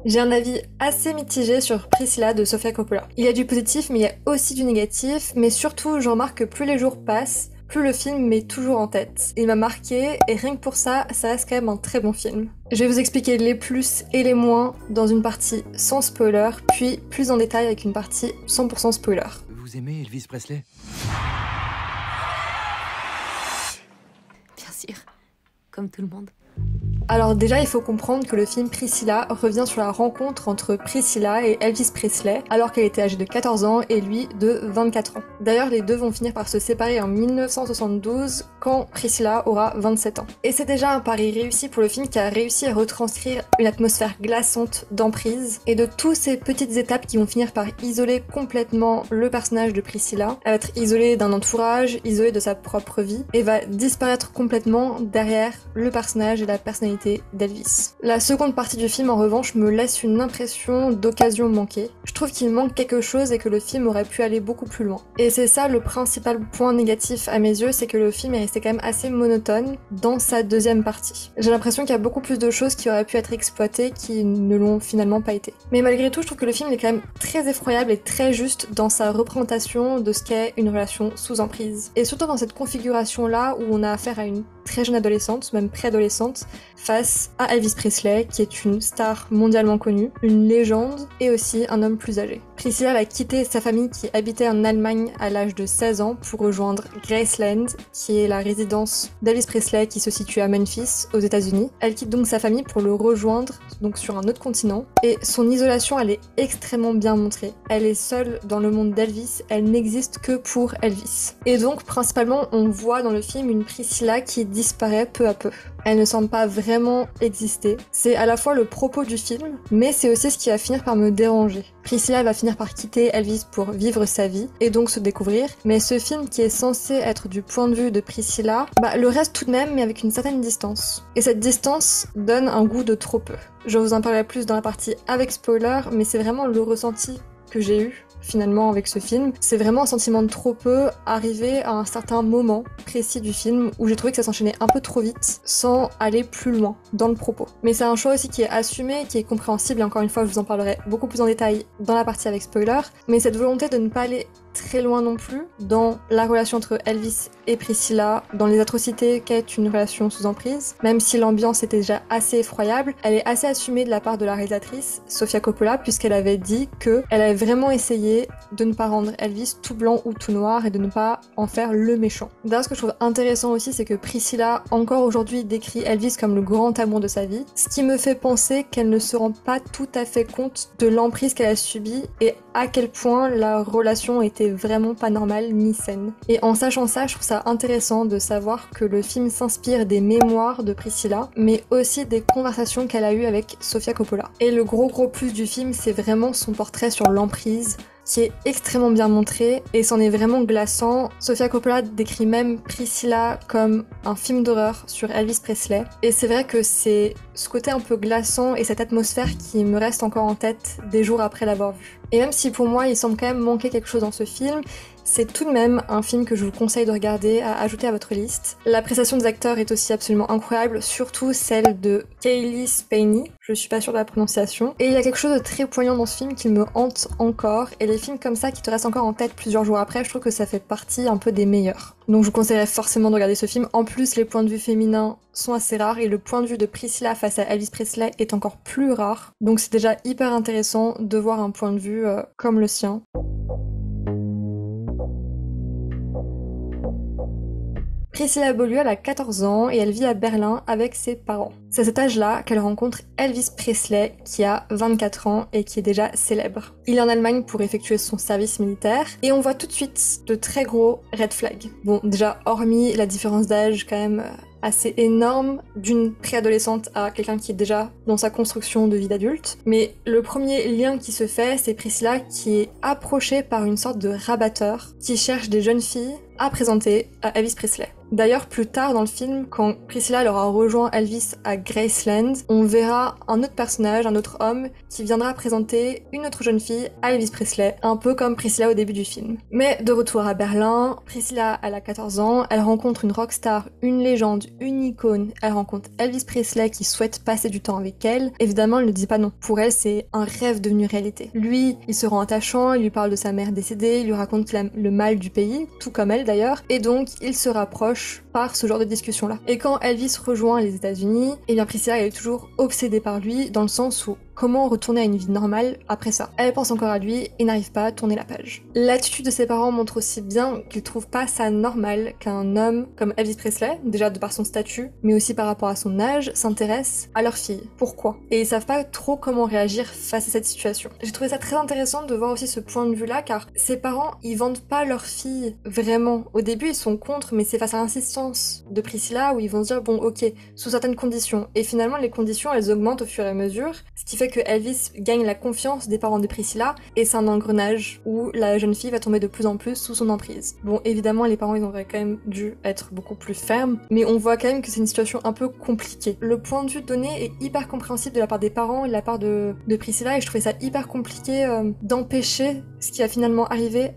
J'ai un avis assez mitigé sur Priscilla de Sofia Coppola. Il y a du positif, mais il y a aussi du négatif, mais surtout, je remarque que plus les jours passent, plus le film m'est toujours en tête. Il m'a marqué, et rien que pour ça, ça reste quand même un très bon film. Je vais vous expliquer les plus et les moins dans une partie sans spoiler, puis plus en détail avec une partie 100% spoiler. Vous aimez Elvis Presley? Bien sûr, comme tout le monde. Alors déjà, il faut comprendre que le film Priscilla revient sur la rencontre entre Priscilla et Elvis Presley, alors qu'elle était âgée de 14 ans et lui de 24 ans. D'ailleurs, les deux vont finir par se séparer en 1972, quand Priscilla aura 27 ans. Et c'est déjà un pari réussi pour le film qui a réussi à retranscrire une atmosphère glaçante d'emprise, et de toutes ces petites étapes qui vont finir par isoler complètement le personnage de Priscilla. Elle va être isolée d'un entourage, isolée de sa propre vie, et va disparaître complètement derrière le personnage et la personnalité d'Elvis. La seconde partie du film, en revanche, me laisse une impression d'occasion manquée. Je trouve qu'il manque quelque chose et que le film aurait pu aller beaucoup plus loin. Et c'est ça le principal point négatif à mes yeux, c'est que le film est resté quand même assez monotone dans sa deuxième partie. J'ai l'impression qu'il y a beaucoup plus de choses qui auraient pu être exploitées qui ne l'ont finalement pas été. Mais malgré tout, je trouve que le film est quand même très effroyable et très juste dans sa représentation de ce qu'est une relation sous emprise. Et surtout dans cette configuration-là où on a affaire à une très jeune adolescente, même préadolescente, face à Elvis Presley, qui est une star mondialement connue, une légende et aussi un homme plus âgé. Priscilla va quitter sa famille qui habitait en Allemagne à l'âge de 16 ans pour rejoindre Graceland, qui est la résidence d'Elvis Presley qui se situe à Memphis, aux États-Unis. Elle quitte donc sa famille pour le rejoindre, donc sur un autre continent, et son isolation, elle est extrêmement bien montrée. Elle est seule dans le monde d'Elvis, elle n'existe que pour Elvis. Et donc, principalement, on voit dans le film une Priscilla qui disparaît peu à peu. Elle ne semble pas vraiment exister. C'est à la fois le propos du film, mais c'est aussi ce qui va finir par me déranger. Priscilla va finir par quitter Elvis pour vivre sa vie et donc se découvrir, mais ce film qui est censé être du point de vue de Priscilla, le reste tout de même, mais avec une certaine distance. Et cette distance donne un goût de trop peu. Je vous en parlerai plus dans la partie avec spoiler, mais c'est vraiment le ressenti que j'ai eu finalement avec ce film. C'est vraiment un sentiment de trop peu arrivé à un certain moment précis du film où j'ai trouvé que ça s'enchaînait un peu trop vite sans aller plus loin dans le propos. Mais c'est un choix aussi qui est assumé, qui est compréhensible et encore une fois je vous en parlerai beaucoup plus en détail dans la partie avec spoiler, mais cette volonté de ne pas aller très loin non plus dans la relation entre Elvis et Priscilla, dans les atrocités qu'est une relation sous emprise, même si l'ambiance était déjà assez effroyable, elle est assez assumée de la part de la réalisatrice Sofia Coppola puisqu'elle avait dit qu'elle avait vraiment essayé de ne pas rendre Elvis tout blanc ou tout noir et de ne pas en faire le méchant. D'ailleurs, ce que je trouve intéressant aussi, c'est que Priscilla, encore aujourd'hui, décrit Elvis comme le grand amour de sa vie, ce qui me fait penser qu'elle ne se rend pas tout à fait compte de l'emprise qu'elle a subie et à quel point la relation était vraiment pas normale ni saine. Et en sachant ça, je trouve ça intéressant de savoir que le film s'inspire des mémoires de Priscilla, mais aussi des conversations qu'elle a eues avec Sofia Coppola. Et le gros plus du film, c'est vraiment son portrait sur l'emprise, qui est extrêmement bien montré et c'en est vraiment glaçant. Sofia Coppola décrit même Priscilla comme un film d'horreur sur Elvis Presley. Et c'est vrai que c'est ce côté un peu glaçant et cette atmosphère qui me reste encore en tête des jours après l'avoir vu. Et même si pour moi il semble quand même manquer quelque chose dans ce film, c'est tout de même un film que je vous conseille de regarder, à ajouter à votre liste. La prestation des acteurs est aussi absolument incroyable, surtout celle de Cailee Spaeny, je suis pas sûre de la prononciation. Et il y a quelque chose de très poignant dans ce film qui me hante encore, et les films comme ça qui te restent encore en tête plusieurs jours après, je trouve que ça fait partie un peu des meilleurs. Donc je vous conseillerais forcément de regarder ce film. En plus, les points de vue féminins sont assez rares, et le point de vue de Priscilla face à Elvis Presley est encore plus rare. Donc c'est déjà hyper intéressant de voir un point de vue comme le sien. Priscilla Beaulieu, elle a 14 ans et elle vit à Berlin avec ses parents. C'est à cet âge-là qu'elle rencontre Elvis Presley, qui a 24 ans et qui est déjà célèbre. Il est en Allemagne pour effectuer son service militaire et on voit tout de suite de très gros red flags. Bon, déjà, hormis la différence d'âge quand même assez énorme d'une préadolescente à quelqu'un qui est déjà dans sa construction de vie d'adulte. Mais le premier lien qui se fait, c'est Priscilla qui est approchée par une sorte de rabatteur qui cherche des jeunes filles à présenter à Elvis Presley. D'ailleurs, plus tard dans le film, quand Priscilla aura rejoint Elvis à Graceland, on verra un autre personnage, un autre homme, qui viendra présenter une autre jeune fille à Elvis Presley, un peu comme Priscilla au début du film. Mais de retour à Berlin, Priscilla, elle a 14 ans, elle rencontre une rockstar, une légende, une icône, elle rencontre Elvis Presley qui souhaite passer du temps avec elle. Évidemment, elle ne dit pas non. Pour elle, c'est un rêve devenu réalité. Lui, il se rend attachant, il lui parle de sa mère décédée, il lui raconte qu'il a le mal du pays, tout comme elle d'ailleurs, et donc il se rapproche par ce genre de discussion-là. Et quand Elvis rejoint les États-Unis, eh bien Priscilla elle est toujours obsédée par lui, dans le sens où comment retourner à une vie normale après ça. Elle pense encore à lui et n'arrive pas à tourner la page. L'attitude de ses parents montre aussi bien qu'ils trouvent pas ça normal qu'un homme comme Elvis Presley, déjà de par son statut, mais aussi par rapport à son âge, s'intéresse à leur fille. Pourquoi? Et ils savent pas trop comment réagir face à cette situation. J'ai trouvé ça très intéressant de voir aussi ce point de vue-là, car ses parents, ils vendent pas leur fille vraiment. Au début, ils sont contre, mais c'est face à l'insistance de Priscilla où ils vont se dire, bon ok, sous certaines conditions. Et finalement, les conditions, elles augmentent au fur et à mesure, ce qui fait que Elvis gagne la confiance des parents de Priscilla, et c'est un engrenage où la jeune fille va tomber de plus en plus sous son emprise. Bon, évidemment, les parents, ils auraient quand même dû être beaucoup plus fermes, mais on voit quand même que c'est une situation un peu compliquée. Le point de vue donné est hyper compréhensible de la part des parents et de la part de Priscilla, et je trouvais ça hyper compliqué d'empêcher ce qui a finalement arrivé.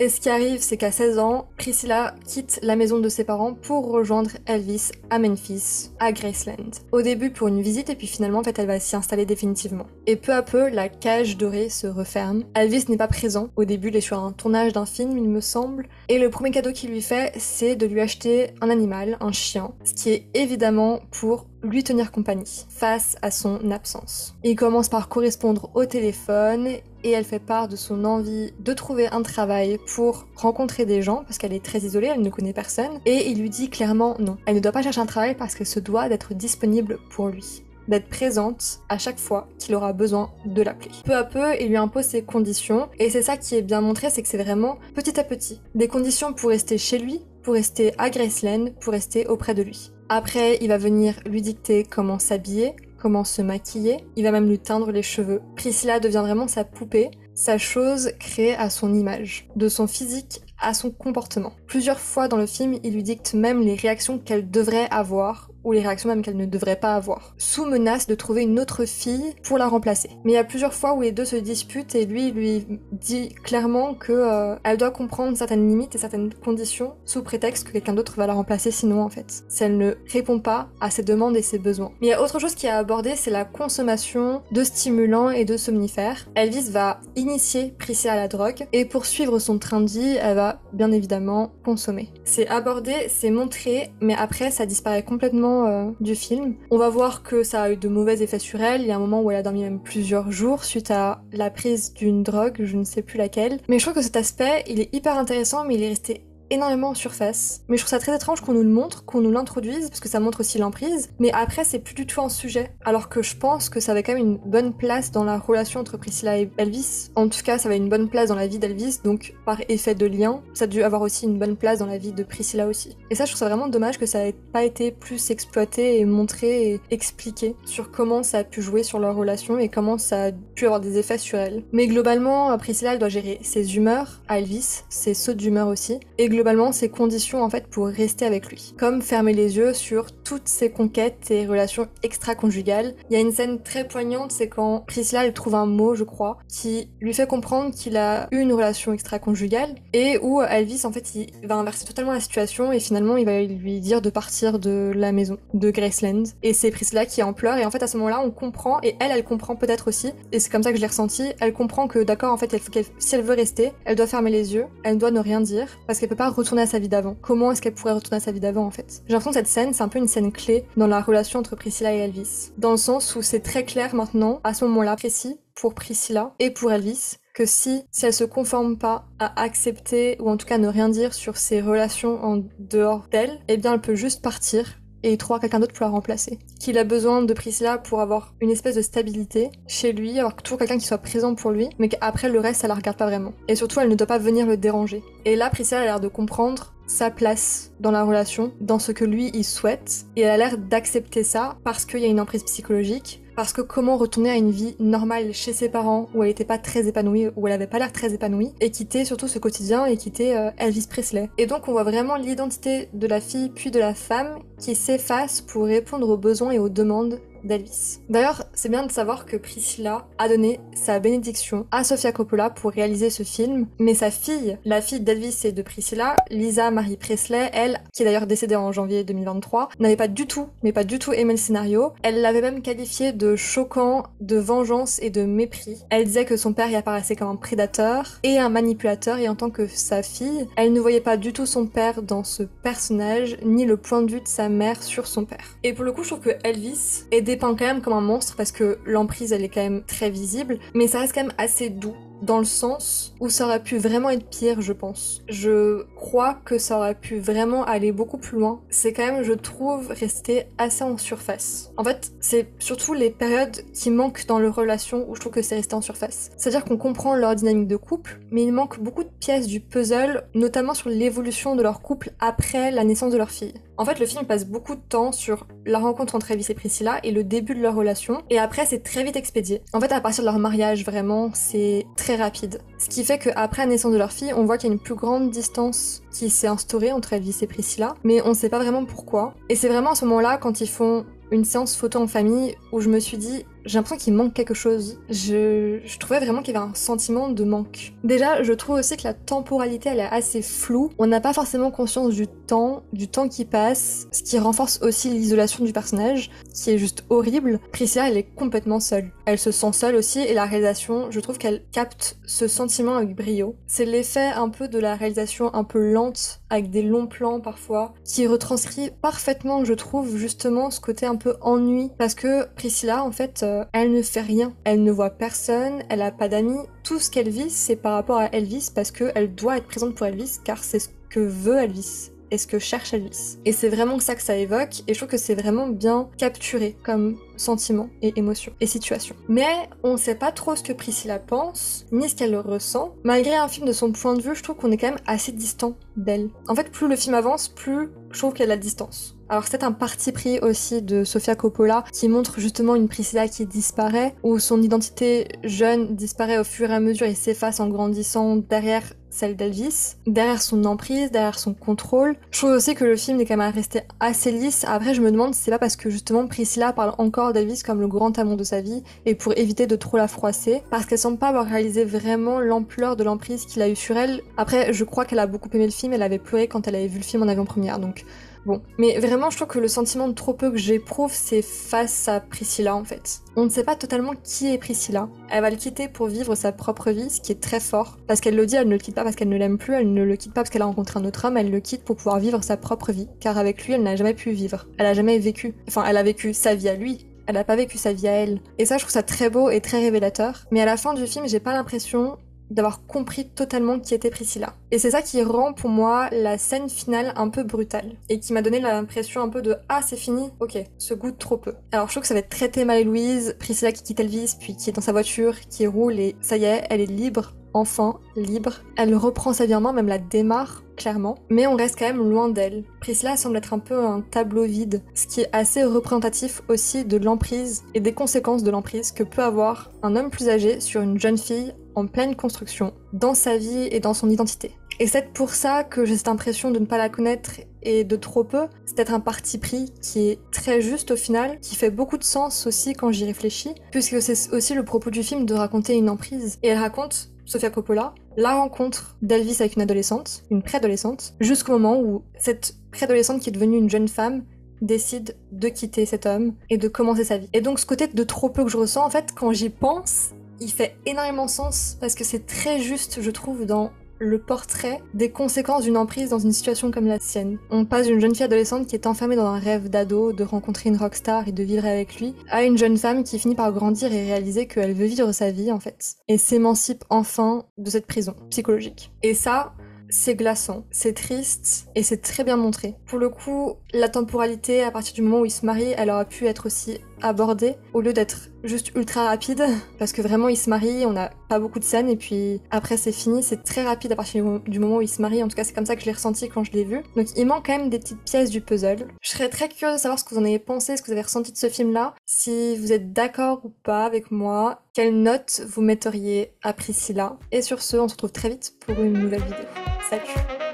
Et ce qui arrive, c'est qu'à 16 ans, Priscilla quitte la maison de ses parents pour rejoindre Elvis à Memphis, à Graceland. Au début pour une visite, et puis finalement, en fait, elle va s'y installer définitivement. Et peu à peu, la cage dorée se referme. Elvis n'est pas présent. Au début, il est sur un tournage d'un film, il me semble. Et le premier cadeau qu'il lui fait, c'est de lui acheter un animal, un chien. Ce qui est évidemment pour lui tenir compagnie face à son absence. Il commence par correspondre au téléphone et elle fait part de son envie de trouver un travail pour rencontrer des gens parce qu'elle est très isolée, elle ne connaît personne, et il lui dit clairement non. Elle ne doit pas chercher un travail parce qu'elle se doit d'être disponible pour lui, d'être présente à chaque fois qu'il aura besoin de l'appeler. Peu à peu, il lui impose ses conditions, et c'est ça qui est bien montré, c'est que c'est vraiment petit à petit. Des conditions pour rester chez lui, pour rester à Graceland, pour rester auprès de lui. Après, il va venir lui dicter comment s'habiller, comment se maquiller, il va même lui teindre les cheveux. Priscilla devient vraiment sa poupée, sa chose créée à son image, de son physique à son comportement. Plusieurs fois dans le film, il lui dicte même les réactions qu'elle devrait avoir, ou les réactions même qu'elle ne devrait pas avoir, sous menace de trouver une autre fille pour la remplacer. Mais il y a plusieurs fois où les deux se disputent et lui dit clairement que elle doit comprendre certaines limites et certaines conditions sous prétexte que quelqu'un d'autre va la remplacer sinon en fait, si elle ne répond pas à ses demandes et ses besoins. Mais il y a autre chose qui est abordée, c'est la consommation de stimulants et de somnifères. Elvis va initier Priscilla à la drogue et pour suivre son train de vie, elle va bien évidemment consommer. C'est abordé, c'est montré, mais après ça disparaît complètement du film. On va voir que ça a eu de mauvais effets sur elle. Il y a un moment où elle a dormi même plusieurs jours suite à la prise d'une drogue, je ne sais plus laquelle. Mais je trouve que cet aspect, il est hyper intéressant, mais il est resté énormément en surface. Mais je trouve ça très étrange qu'on nous le montre, qu'on nous l'introduise, parce que ça montre aussi l'emprise, mais après c'est plus du tout un sujet. Alors que je pense que ça avait quand même une bonne place dans la relation entre Priscilla et Elvis. En tout cas, ça avait une bonne place dans la vie d'Elvis, donc par effet de lien, ça a dû avoir aussi une bonne place dans la vie de Priscilla aussi. Et ça, je trouve ça vraiment dommage que ça ait pas été plus exploité et montré et expliqué sur comment ça a pu jouer sur leur relation et comment ça a pu avoir des effets sur elle. Mais globalement, Priscilla, elle doit gérer ses humeurs à Elvis, ses sautes d'humeur aussi, et globalement ses conditions en fait pour rester avec lui. Comme fermer les yeux sur toutes ses conquêtes et relations extra-conjugales. Il y a une scène très poignante, c'est quand Priscilla elle trouve un mot, je crois, qui lui fait comprendre qu'il a eu une relation extra-conjugale et où Elvis en fait il va inverser totalement la situation et finalement il va lui dire de partir de la maison de Graceland. Et c'est Priscilla qui en pleure et en fait à ce moment-là on comprend et elle comprend peut-être aussi et c'est comme ça que je l'ai ressenti. Elle comprend que d'accord en fait si elle veut rester, elle doit fermer les yeux, elle doit ne rien dire parce qu'elle peut pas retourner à sa vie d'avant. Comment est-ce qu'elle pourrait retourner à sa vie d'avant en fait? J'ai l'impression que cette scène, c'est un peu une scène clé dans la relation entre Priscilla et Elvis. Dans le sens où c'est très clair maintenant, à ce moment-là précis, pour Priscilla et pour Elvis, que si elle se conforme pas à accepter ou en tout cas ne rien dire sur ses relations en dehors d'elle, eh bien elle peut juste partir et trouver quelqu'un d'autre pour la remplacer. Qu'il a besoin de Priscilla pour avoir une espèce de stabilité chez lui, avoir toujours quelqu'un qui soit présent pour lui, mais qu'après le reste ça la regarde pas vraiment. Et surtout elle ne doit pas venir le déranger. Et là Priscilla a l'air de comprendre sa place dans la relation, dans ce que lui il souhaite, et elle a l'air d'accepter ça parce qu'il y a une emprise psychologique, parce que comment retourner à une vie normale chez ses parents où elle était pas très épanouie, où elle avait pas l'air très épanouie, et quitter surtout ce quotidien et quitter Elvis Presley. Et donc on voit vraiment l'identité de la fille puis de la femme qui s'efface pour répondre aux besoins et aux demandes d'Elvis. D'ailleurs, c'est bien de savoir que Priscilla a donné sa bénédiction à Sofia Coppola pour réaliser ce film, mais sa fille, la fille d'Elvis et de Priscilla, Lisa Marie Presley, elle, qui est d'ailleurs décédée en janvier 2023, n'avait pas du tout, mais pas du tout aimé le scénario. Elle l'avait même qualifié de choquant, de vengeance et de mépris. Elle disait que son père y apparaissait comme un prédateur et un manipulateur, et en tant que sa fille, elle ne voyait pas du tout son père dans ce personnage, ni le point de vue de sa mère sur son père. Et pour le coup, je trouve que Elvis est dépeint quand même comme un monstre parce que l'emprise elle est quand même très visible, mais ça reste quand même assez doux dans le sens où ça aurait pu vraiment être pire, je pense. Je crois que ça aurait pu vraiment aller beaucoup plus loin. C'est quand même, je trouve, resté assez en surface. En fait, c'est surtout les périodes qui manquent dans leur relation où je trouve que c'est resté en surface. C'est-à-dire qu'on comprend leur dynamique de couple, mais il manque beaucoup de pièces du puzzle, notamment sur l'évolution de leur couple après la naissance de leur fille. En fait, le film passe beaucoup de temps sur la rencontre entre Elvis et Priscilla et le début de leur relation, et après c'est très vite expédié. En fait, à partir de leur mariage, vraiment, c'est très rapide. Ce qui fait qu'après la naissance de leur fille, on voit qu'il y a une plus grande distance qui s'est instaurée entre Elvis et Priscilla, mais on sait pas vraiment pourquoi. Et c'est vraiment à ce moment-là, quand ils font une séance photo en famille, où je me suis dit, j'ai l'impression qu'il manque quelque chose. Je trouvais vraiment qu'il y avait un sentiment de manque. Déjà, je trouve aussi que la temporalité, elle est assez floue. On n'a pas forcément conscience du temps qui passe, ce qui renforce aussi l'isolation du personnage, qui est juste horrible. Priscilla, elle est complètement seule. Elle se sent seule aussi, et la réalisation, je trouve qu'elle capte ce sentiment avec brio. C'est l'effet un peu de la réalisation un peu lente, avec des longs plans parfois, qui retranscrit parfaitement, je trouve, justement, ce côté un peu ennui. Parce que Priscilla, en fait, elle ne fait rien. Elle ne voit personne, elle a pas d'amis. Tout ce qu'elle vit, c'est par rapport à Elvis, parce qu'elle doit être présente pour Elvis, car c'est ce que veut Elvis. Et ce que cherche Elvis. Et c'est vraiment ça que ça évoque, et je trouve que c'est vraiment bien capturé comme sentiment et émotion et situation. Mais on sait pas trop ce que Priscilla pense, ni ce qu'elle ressent. Malgré un film de son point de vue, je trouve qu'on est quand même assez distant d'elle. En fait, plus le film avance, plus je trouve qu'elle a de distance. Alors c'est un parti pris aussi de Sofia Coppola qui montre justement une Priscilla qui disparaît, où son identité jeune disparaît au fur et à mesure et s'efface en grandissant derrière celle d'Elvis, derrière son emprise, derrière son contrôle. Je trouve aussi que le film est quand même resté assez lisse. Après, je me demande si c'est pas parce que justement Priscilla parle encore d'Elvis comme le grand amour de sa vie, et pour éviter de trop la froisser, parce qu'elle semble pas avoir réalisé vraiment l'ampleur de l'emprise qu'il a eu sur elle. Après, je crois qu'elle a beaucoup aimé le film, elle avait pleuré quand elle avait vu le film en avant-première, donc bon. Mais vraiment, je trouve que le sentiment de trop peu que j'éprouve, c'est face à Priscilla, en fait. On ne sait pas totalement qui est Priscilla. Elle va le quitter pour vivre sa propre vie, ce qui est très fort. Parce qu'elle le dit, elle ne le quitte pas parce qu'elle ne l'aime plus, elle ne le quitte pas parce qu'elle a rencontré un autre homme, elle le quitte pour pouvoir vivre sa propre vie. Car avec lui, elle n'a jamais pu vivre. Elle a jamais vécu. Enfin, elle a vécu sa vie à lui. Elle n'a pas vécu sa vie à elle. Et ça, je trouve ça très beau et très révélateur. Mais à la fin du film, j'ai pas l'impression d'avoir compris totalement qui était Priscilla. Et c'est ça qui rend pour moi la scène finale un peu brutale, et qui m'a donné l'impression un peu de « Ah, c'est fini, ok, ce goût de trop peu ». Alors je trouve que ça va être très Thelma et Louise, Priscilla qui quitte Elvis, puis qui est dans sa voiture, qui roule, et ça y est, elle est libre, enfin libre. Elle reprend sa vie en main, même la démarre, clairement, mais on reste quand même loin d'elle. Priscilla semble être un peu un tableau vide, ce qui est assez représentatif aussi de l'emprise et des conséquences de l'emprise que peut avoir un homme plus âgé sur une jeune fille en pleine construction, dans sa vie et dans son identité. Et c'est pour ça que j'ai cette impression de ne pas la connaître et de trop peu. C'est peut-être un parti pris qui est très juste au final, qui fait beaucoup de sens aussi quand j'y réfléchis, puisque c'est aussi le propos du film de raconter une emprise. Et elle raconte, Sofia Coppola, la rencontre d'Elvis avec une adolescente, une préadolescente, jusqu'au moment où cette préadolescente qui est devenue une jeune femme décide de quitter cet homme et de commencer sa vie. Et donc ce côté de trop peu que je ressens, en fait, quand j'y pense, il fait énormément sens parce que c'est très juste, je trouve, dans le portrait des conséquences d'une emprise dans une situation comme la sienne. On passe d'une jeune fille adolescente qui est enfermée dans un rêve d'ado, de rencontrer une rockstar et de vivre avec lui, à une jeune femme qui finit par grandir et réaliser qu'elle veut vivre sa vie en fait, et s'émancipe enfin de cette prison psychologique. Et ça, c'est glaçant, c'est triste et c'est très bien montré. Pour le coup, la temporalité, à partir du moment où ils se marient, elle aurait pu être aussi abordé au lieu d'être juste ultra rapide, parce que vraiment ils se marient, on n'a pas beaucoup de scènes et puis après c'est fini, c'est très rapide à partir du moment où ils se marient, en tout cas c'est comme ça que je l'ai ressenti quand je l'ai vu. Donc il manque quand même des petites pièces du puzzle. Je serais très curieuse de savoir ce que vous en avez pensé, ce que vous avez ressenti de ce film-là, si vous êtes d'accord ou pas avec moi, quelle note vous metteriez à Priscilla. Et sur ce, on se retrouve très vite pour une nouvelle vidéo. Salut!